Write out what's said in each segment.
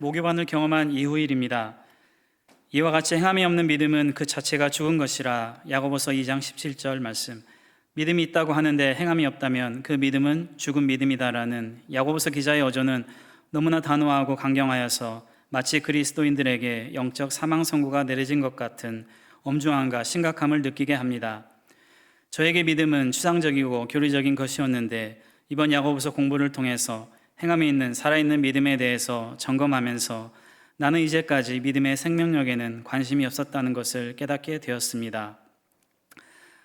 모교반을 경험한 이후일입니다. 이와 같이 행함이 없는 믿음은 그 자체가 죽은 것이라. 야고보서 2장 17절 말씀. 믿음이 있다고 하는데 행함이 없다면 그 믿음은 죽은 믿음이다라는 야고보서 기자의 어조는 너무나 단호하고 강경하여서 마치 그리스도인들에게 영적 사망 선고가 내려진 것 같은 엄중함과 심각함을 느끼게 합니다. 저에게 믿음은 추상적이고 교리적인 것이었는데 이번 야고보서 공부를 통해서 행함이 있는 살아있는 믿음에 대해서 점검하면서 나는 이제까지 믿음의 생명력에는 관심이 없었다는 것을 깨닫게 되었습니다.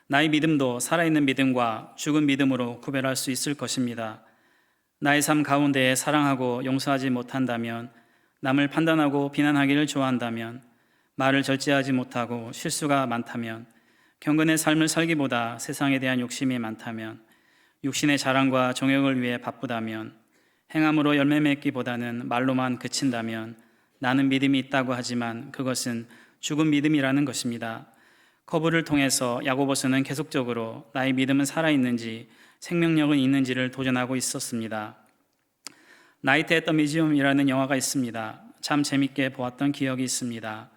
나의 믿음도 살아있는 믿음과 죽은 믿음으로 구별할 수 있을 것입니다. 나의 삶 가운데에 사랑하고 용서하지 못한다면, 남을 판단하고 비난하기를 좋아한다면, 말을 절제하지 못하고 실수가 많다면, 경건의 삶을 살기보다 세상에 대한 욕심이 많다면, 육신의 자랑과 정욕을 위해 바쁘다면, 행함으로 열매 맺기보다는 말로만 그친다면 나는 믿음이 있다고 하지만 그것은 죽은 믿음이라는 것입니다. 커브를 통해서 야고보서는 계속적으로 나의 믿음은 살아있는지 생명력은 있는지를 도전하고 있었습니다. 나이트 앳 더 뮤지엄이라는 영화가 있습니다. 참 재밌게 보았던 기억이 있습니다.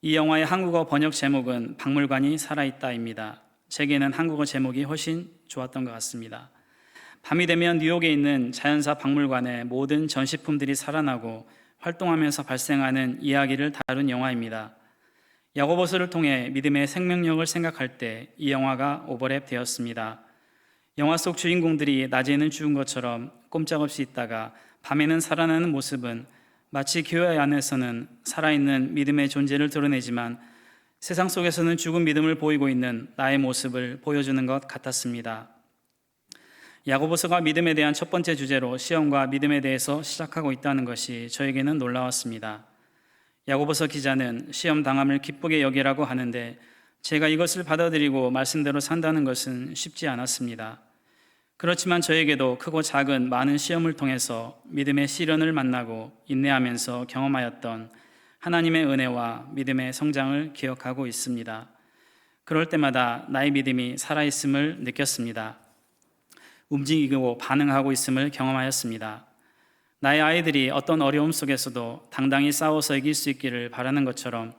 이 영화의 한국어 번역 제목은 박물관이 살아있다입니다. 제게는 한국어 제목이 훨씬 좋았던 것 같습니다. 밤이 되면 뉴욕에 있는 자연사 박물관의 모든 전시품들이 살아나고 활동하면서 발생하는 이야기를 다룬 영화입니다. 야고보서를 통해 믿음의 생명력을 생각할 때 이 영화가 오버랩 되었습니다. 영화 속 주인공들이 낮에는 죽은 것처럼 꼼짝없이 있다가 밤에는 살아나는 모습은 마치 교회 안에서는 살아있는 믿음의 존재를 드러내지만 세상 속에서는 죽은 믿음을 보이고 있는 나의 모습을 보여주는 것 같았습니다. 야고보서가 믿음에 대한 첫 번째 주제로 시험과 믿음에 대해서 시작하고 있다는 것이 저에게는 놀라웠습니다. 야고보서 기자는 시험 당함을 기쁘게 여기라고 하는데 제가 이것을 받아들이고 말씀대로 산다는 것은 쉽지 않았습니다. 그렇지만 저에게도 크고 작은 많은 시험을 통해서 믿음의 시련을 만나고 인내하면서 경험하였던 하나님의 은혜와 믿음의 성장을 기억하고 있습니다. 그럴 때마다 나의 믿음이 살아있음을 느꼈습니다. 움직이고 반응하고 있음을 경험하였습니다. 나의 아이들이 어떤 어려움 속에서도 당당히 싸워서 이길 수 있기를 바라는 것처럼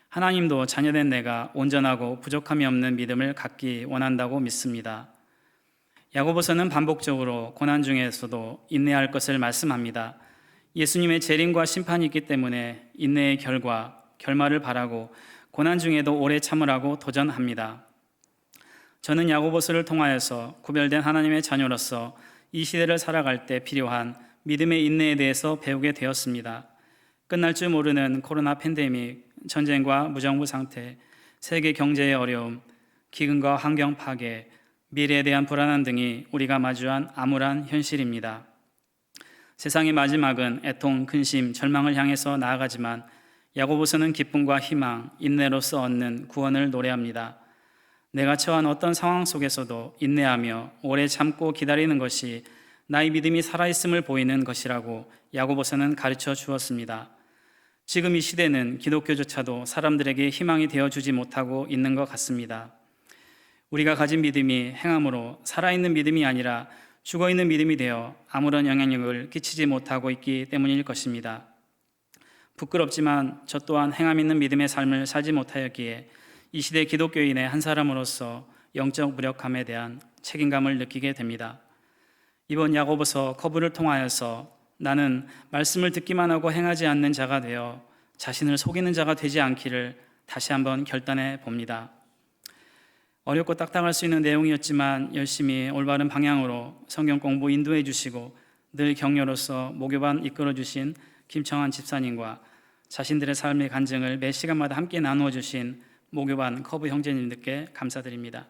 하나님도 자녀된 내가 온전하고 부족함이 없는 믿음을 갖기 원한다고 믿습니다. 야고보서는 반복적으로 고난 중에서도 인내할 것을 말씀합니다. 예수님의 재림과 심판이 있기 때문에 인내의 결말을 바라고 고난 중에도 오래 참으라고 도전합니다. 저는 야고보서를 통하여서 구별된 하나님의 자녀로서 이 시대를 살아갈 때 필요한 믿음의 인내에 대해서 배우게 되었습니다. 끝날 줄 모르는 코로나 팬데믹, 전쟁과 무정부 상태, 세계 경제의 어려움, 기근과 환경 파괴, 미래에 대한 불안함 등이 우리가 마주한 암울한 현실입니다. 세상의 마지막은 애통, 근심, 절망을 향해서 나아가지만 야고보서는 기쁨과 희망, 인내로서 얻는 구원을 노래합니다. 내가 처한 어떤 상황 속에서도 인내하며 오래 참고 기다리는 것이 나의 믿음이 살아있음을 보이는 것이라고 야고보서는 가르쳐 주었습니다. 지금 이 시대는 기독교조차도 사람들에게 희망이 되어주지 못하고 있는 것 같습니다. 우리가 가진 믿음이 행함으로 살아있는 믿음이 아니라 죽어있는 믿음이 되어 아무런 영향력을 끼치지 못하고 있기 때문일 것입니다. 부끄럽지만 저 또한 행함 있는 믿음의 삶을 살지 못하였기에 이 시대 기독교인의 한 사람으로서 영적 무력함에 대한 책임감을 느끼게 됩니다. 이번 야고보서 커브를 통하여서 나는 말씀을 듣기만 하고 행하지 않는 자가 되어 자신을 속이는 자가 되지 않기를 다시 한번 결단해 봅니다. 어렵고 딱딱할 수 있는 내용이었지만 열심히 올바른 방향으로 성경 공부 인도해 주시고 늘 격려로서 모교반 이끌어 주신 김청환 집사님과 자신들의 삶의 간증을 매 시간마다 함께 나누어 주신 모교반 커브 형제님들께 감사드립니다.